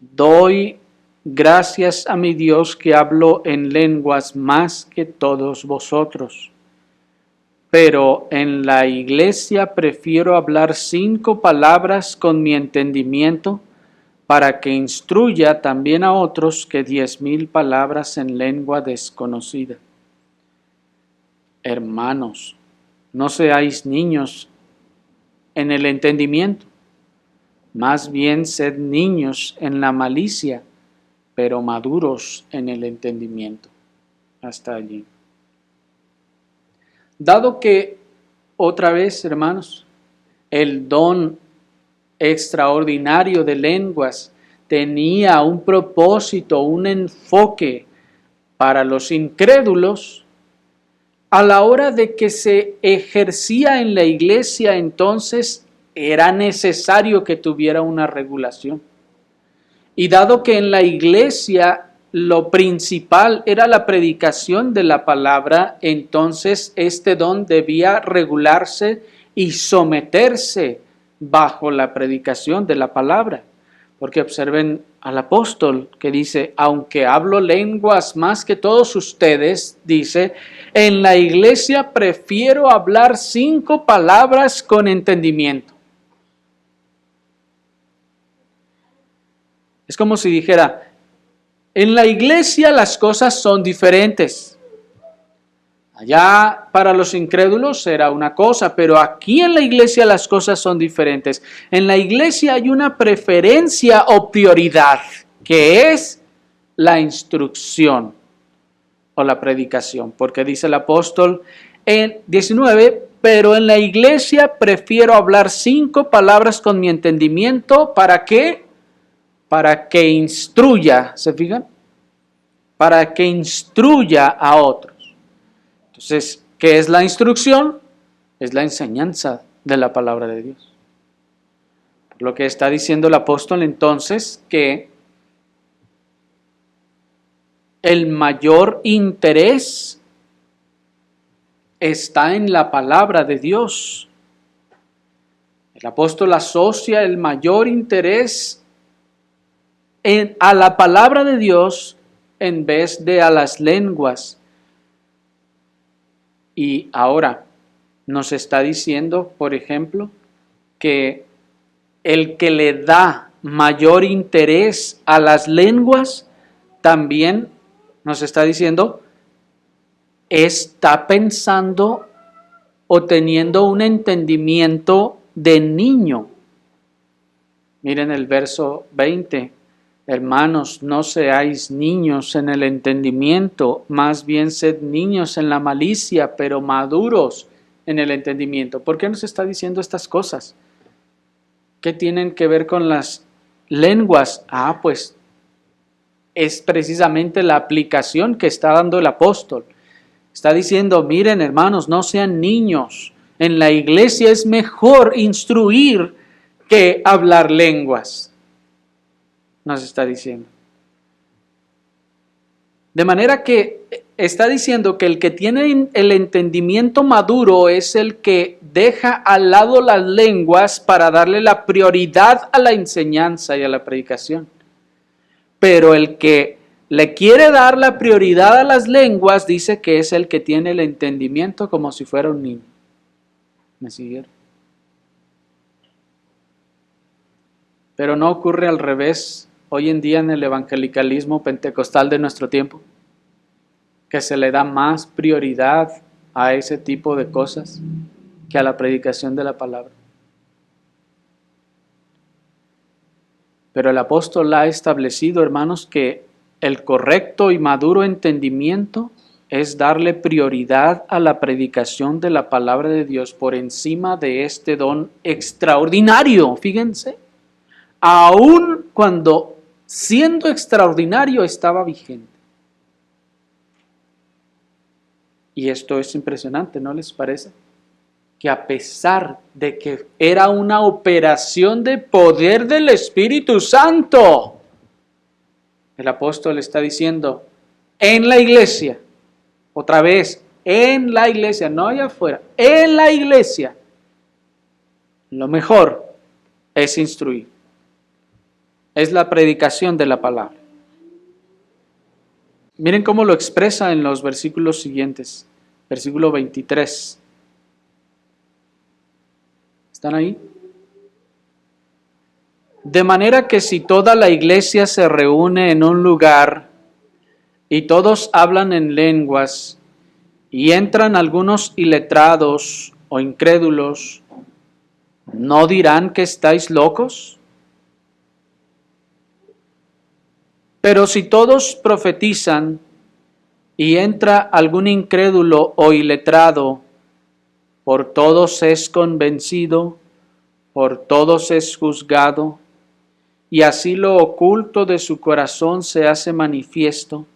Doy gracias a mi Dios que hablo en lenguas más que todos vosotros. Pero en la iglesia prefiero hablar 5 palabras con mi entendimiento para que instruya también a otros que 10,000 palabras en lengua desconocida. Hermanos, no seáis niños en el entendimiento, más bien sed niños en la malicia, pero maduros en el entendimiento. Hasta allí. Dado que, otra vez, hermanos, el don extraordinario de lenguas tenía un propósito, un enfoque para los incrédulos, a la hora de que se ejercía en la iglesia, entonces era necesario que tuviera una regulación. Y dado que en la iglesia lo principal era la predicación de la palabra, entonces este don debía regularse y someterse bajo la predicación de la palabra. Porque observen al apóstol que dice, aunque hablo lenguas más que todos ustedes, dice, en la iglesia prefiero hablar 5 palabras con entendimiento. Es como si dijera, en la iglesia las cosas son diferentes. Allá para los incrédulos era una cosa, pero aquí en la iglesia las cosas son diferentes. En la iglesia hay una preferencia o prioridad, que es la instrucción o la predicación. Porque dice el apóstol en 19, pero en la iglesia prefiero hablar 5 palabras con mi entendimiento. ¿Para qué? Para que instruya, ¿se fijan? Para que instruya a otros. Entonces, ¿qué es la instrucción? Es la enseñanza de la palabra de Dios. Por lo que está diciendo el apóstol entonces, que el mayor interés está en la palabra de Dios. El apóstol asocia el mayor interés a la palabra de Dios en vez de a las lenguas. Y ahora nos está diciendo, por ejemplo, que el que le da mayor interés a las lenguas, también nos está diciendo, está pensando o teniendo un entendimiento de niño. Miren el verso 20. Hermanos, no seáis niños en el entendimiento, más bien sed niños en la malicia, pero maduros en el entendimiento. ¿Por qué nos está diciendo estas cosas? ¿Qué tienen que ver con las lenguas? Pues es precisamente la aplicación que está dando el apóstol. Está diciendo, miren hermanos, no sean niños. En la iglesia es mejor instruir que hablar lenguas. Nos está diciendo. De manera que está diciendo que el que tiene el entendimiento maduro es el que deja al lado las lenguas para darle la prioridad a la enseñanza y a la predicación. Pero el que le quiere dar la prioridad a las lenguas dice que es el que tiene el entendimiento como si fuera un niño. ¿Me siguieron? Pero no ocurre al revés. Hoy en día en el evangelicalismo pentecostal de nuestro tiempo, que se le da más prioridad a ese tipo de cosas que a la predicación de la palabra. Pero el apóstol ha establecido, hermanos, que el correcto y maduro entendimiento es darle prioridad a la predicación de la palabra de Dios por encima de este don extraordinario. Fíjense, aun cuando siendo extraordinario estaba vigente. Y esto es impresionante, ¿no les parece? Que a pesar de que era una operación de poder del Espíritu Santo, el apóstol está diciendo, en la iglesia, otra vez, en la iglesia, no allá afuera, en la iglesia, lo mejor es instruir, es la predicación de la palabra. Miren cómo lo expresa en los versículos siguientes, versículo 23. ¿Están ahí? De manera que si toda la iglesia se reúne en un lugar y todos hablan en lenguas y entran algunos iletrados o incrédulos, ¿no dirán que estáis locos? Pero si todos profetizan y entra algún incrédulo o iletrado, por todos es convencido, por todos es juzgado, y así lo oculto de su corazón se hace manifiesto,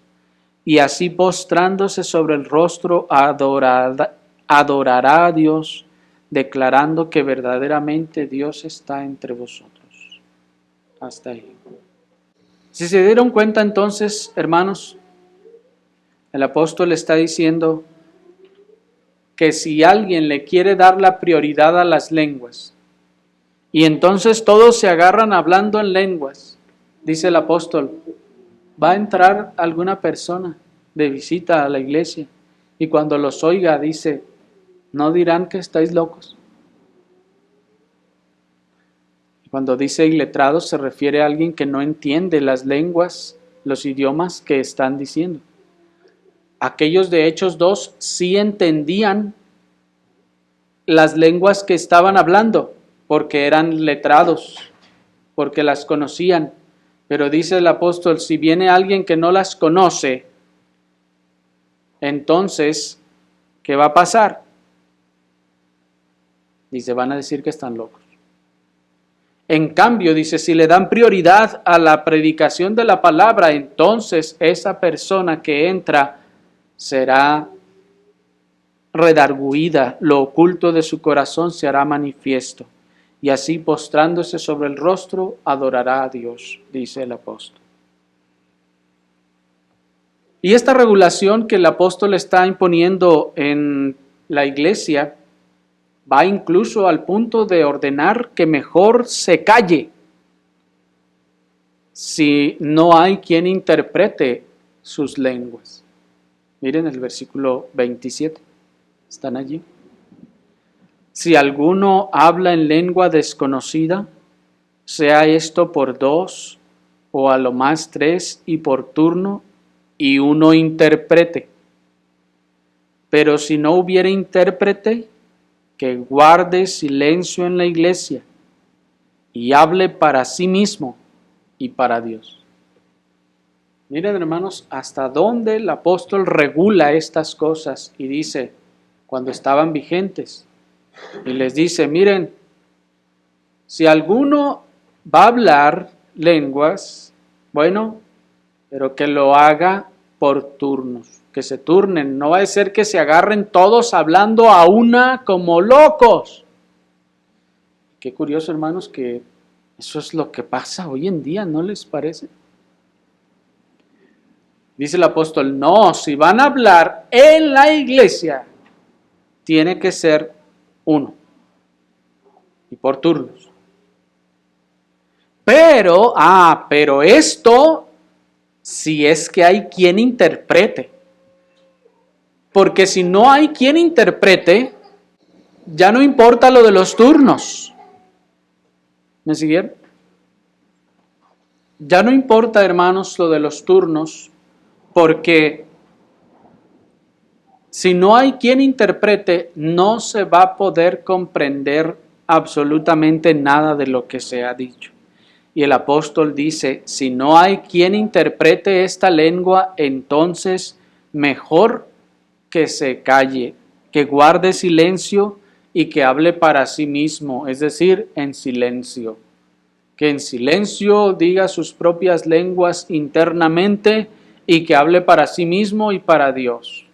y así postrándose sobre el rostro adorará a Dios, declarando que verdaderamente Dios está entre vosotros. Hasta ahí. Si se dieron cuenta entonces, hermanos, el apóstol está diciendo que si alguien le quiere dar la prioridad a las lenguas, y entonces todos se agarran hablando en lenguas, dice el apóstol, va a entrar alguna persona de visita a la iglesia, y cuando los oiga dice, ¿no dirán que estáis locos? Cuando dice iletrado se refiere a alguien que no entiende las lenguas, los idiomas que están diciendo. Aquellos de Hechos 2 sí entendían las lenguas que estaban hablando, porque eran letrados, porque las conocían. Pero dice el apóstol, si viene alguien que no las conoce, entonces, ¿qué va a pasar? Dice, van a decir que están locos. En cambio, dice, si le dan prioridad a la predicación de la palabra, entonces esa persona que entra será redarguida, lo oculto de su corazón se hará manifiesto, y así postrándose sobre el rostro adorará a Dios, dice el apóstol. Y esta regulación que el apóstol está imponiendo en la iglesia va incluso al punto de ordenar que mejor se calle si no hay quien interprete sus lenguas. Miren el versículo 27. ¿Están allí? Si alguno habla en lengua desconocida, sea esto por 2 o a lo más 3 y por turno, y uno interprete. Pero si no hubiere intérprete, que guarde silencio en la iglesia y hable para sí mismo y para Dios. Miren, hermanos, hasta dónde el apóstol regula estas cosas y dice, cuando estaban vigentes, y les dice, miren, si alguno va a hablar lenguas, bueno, pero que lo haga por turnos, que se turnen, no va a ser que se agarren todos hablando a una como locos. Qué curioso, hermanos, que eso es lo que pasa hoy en día, ¿no les parece? Dice el apóstol, no, si van a hablar en la iglesia, tiene que ser uno, y por turnos. Pero esto, si es que hay quien interprete, porque si no hay quien interprete, ya no importa lo de los turnos. ¿Me siguieron? Ya no importa, hermanos, lo de los turnos, porque si no hay quien interprete, no se va a poder comprender absolutamente nada de lo que se ha dicho. Y el apóstol dice, si no hay quien interprete esta lengua, entonces mejor que se calle, que guarde silencio y que hable para sí mismo, es decir, en silencio. Que en silencio diga sus propias lenguas internamente y que hable para sí mismo y para Dios.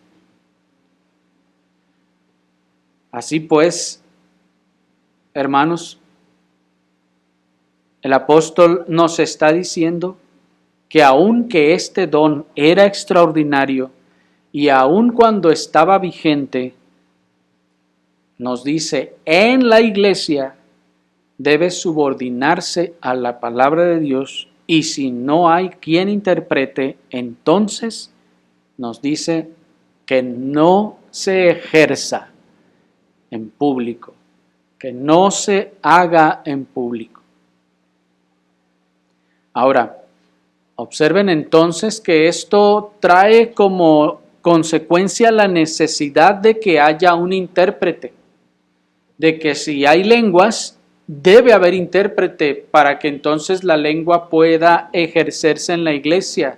Así pues, hermanos, el apóstol nos está diciendo que aunque este don era extraordinario y aun cuando estaba vigente, nos dice, en la iglesia debe subordinarse a la palabra de Dios y si no hay quien interprete, entonces nos dice que no se ejerza en público, que no se haga en público. Ahora, observen entonces que esto trae como consecuencia la necesidad de que haya un intérprete, de que si hay lenguas, debe haber intérprete para que entonces la lengua pueda ejercerse en la iglesia.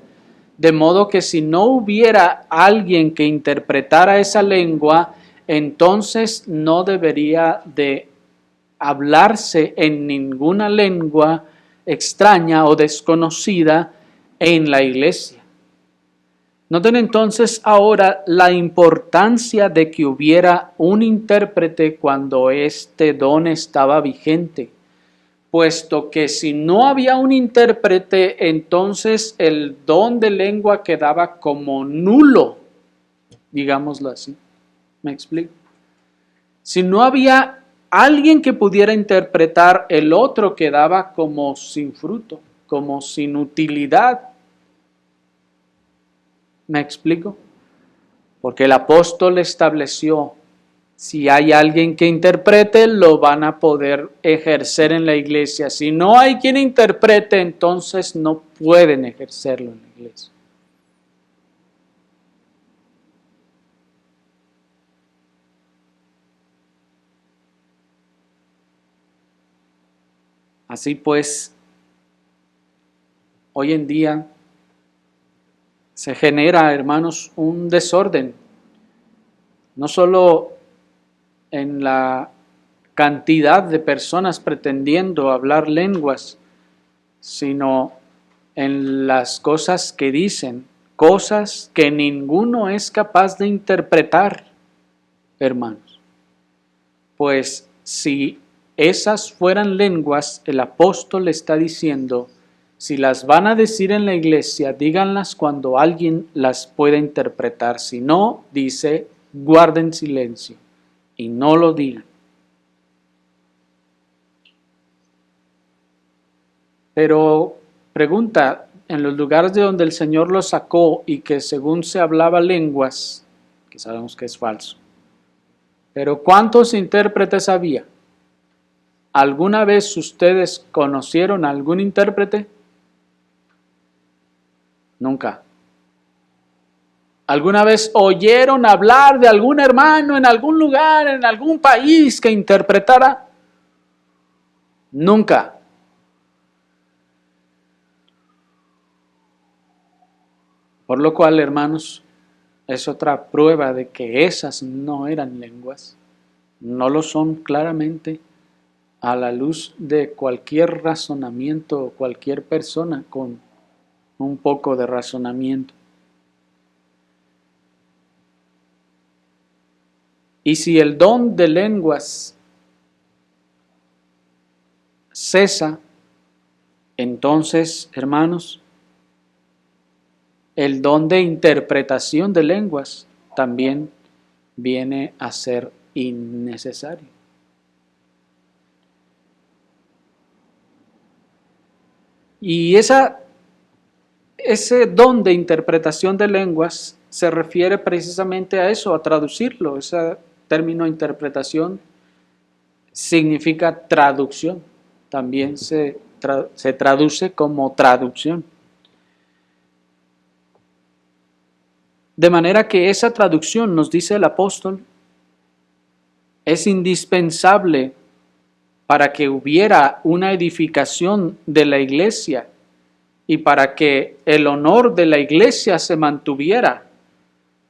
De modo que si no hubiera alguien que interpretara esa lengua, entonces no debería de hablarse en ninguna lengua extraña o desconocida en la iglesia. Noten entonces ahora la importancia de que hubiera un intérprete cuando este don estaba vigente, puesto que si no había un intérprete, entonces el don de lengua quedaba como nulo, digámoslo así. ¿Me explico? Si no había alguien que pudiera interpretar, el otro quedaba como sin fruto, como sin utilidad. ¿Me explico? Porque el apóstol estableció, si hay alguien que interprete, lo van a poder ejercer en la iglesia. Si no hay quien interprete, entonces no pueden ejercerlo en la iglesia. Así pues, hoy en día se genera, hermanos, un desorden, no solo en la cantidad de personas pretendiendo hablar lenguas, sino en las cosas que dicen, cosas que ninguno es capaz de interpretar, hermanos. Pues si esas fueran lenguas, el apóstol está diciendo, si las van a decir en la iglesia, díganlas cuando alguien las pueda interpretar. Si no, dice, guarden silencio y no lo digan. Pero pregunta, en los lugares de donde el Señor los sacó y que según se hablaba lenguas, que sabemos que es falso, pero ¿cuántos intérpretes había? ¿Alguna vez ustedes conocieron a algún intérprete? Nunca. ¿Alguna vez oyeron hablar de algún hermano en algún lugar, en algún país que interpretara? Nunca. Por lo cual, hermanos, es otra prueba de que esas no eran lenguas. No lo son claramente a la luz de cualquier razonamiento o cualquier persona con un poco de razonamiento. Y si el don de lenguas cesa, entonces, hermanos, el don de interpretación de lenguas también viene a ser innecesario. Y ese don de interpretación de lenguas se refiere precisamente a eso, a traducirlo. Ese término interpretación significa traducción. También se traduce como traducción. De manera que esa traducción, nos dice el apóstol, es indispensable para que hubiera una edificación de la iglesia y para que el honor de la iglesia se mantuviera.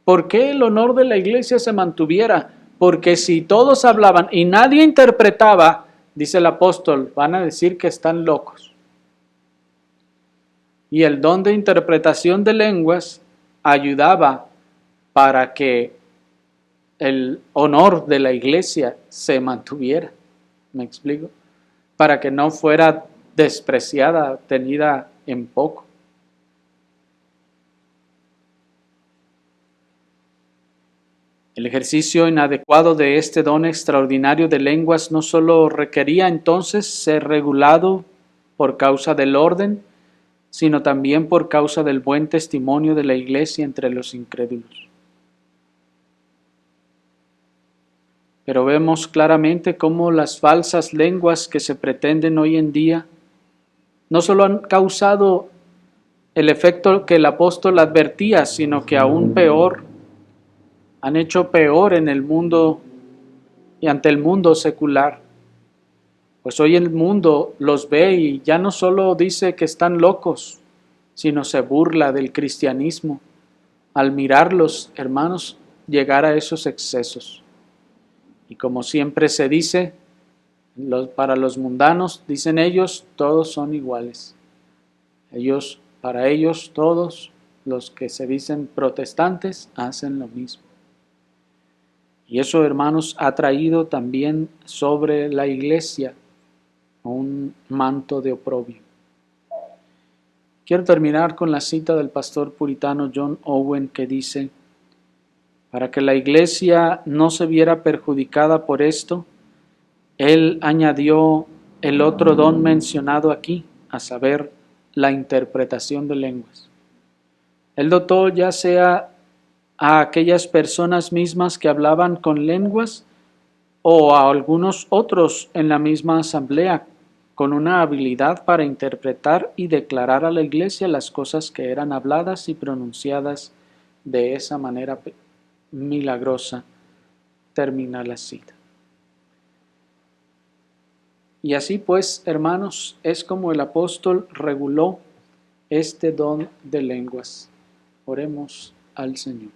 ¿Por qué el honor de la iglesia se mantuviera? Porque si todos hablaban y nadie interpretaba, dice el apóstol, van a decir que están locos. Y el don de interpretación de lenguas ayudaba para que el honor de la iglesia se mantuviera. ¿Me explico? Para que no fuera despreciada, tenida en poco. El ejercicio inadecuado de este don extraordinario de lenguas no solo requería entonces ser regulado por causa del orden, sino también por causa del buen testimonio de la iglesia entre los incrédulos. Pero vemos claramente cómo las falsas lenguas que se pretenden hoy en día no solo han causado el efecto que el apóstol advertía, sino que aún peor, han hecho peor en el mundo y ante el mundo secular. Pues hoy el mundo los ve y ya no solo dice que están locos, sino se burla del cristianismo al mirarlos, hermanos, llegar a esos excesos. Y como siempre se dice, para los mundanos, dicen ellos, todos son iguales. Para ellos, todos los que se dicen protestantes hacen lo mismo. Y eso, hermanos, ha traído también sobre la iglesia un manto de oprobio. Quiero terminar con la cita del pastor puritano John Owen que dice: para que la iglesia no se viera perjudicada por esto, él añadió el otro don mencionado aquí, a saber, la interpretación de lenguas. Él dotó ya sea a aquellas personas mismas que hablaban con lenguas o a algunos otros en la misma asamblea con una habilidad para interpretar y declarar a la iglesia las cosas que eran habladas y pronunciadas de esa manera milagrosa. Termina la cita. Y así pues, hermanos, es como el apóstol reguló este don de lenguas. Oremos al Señor.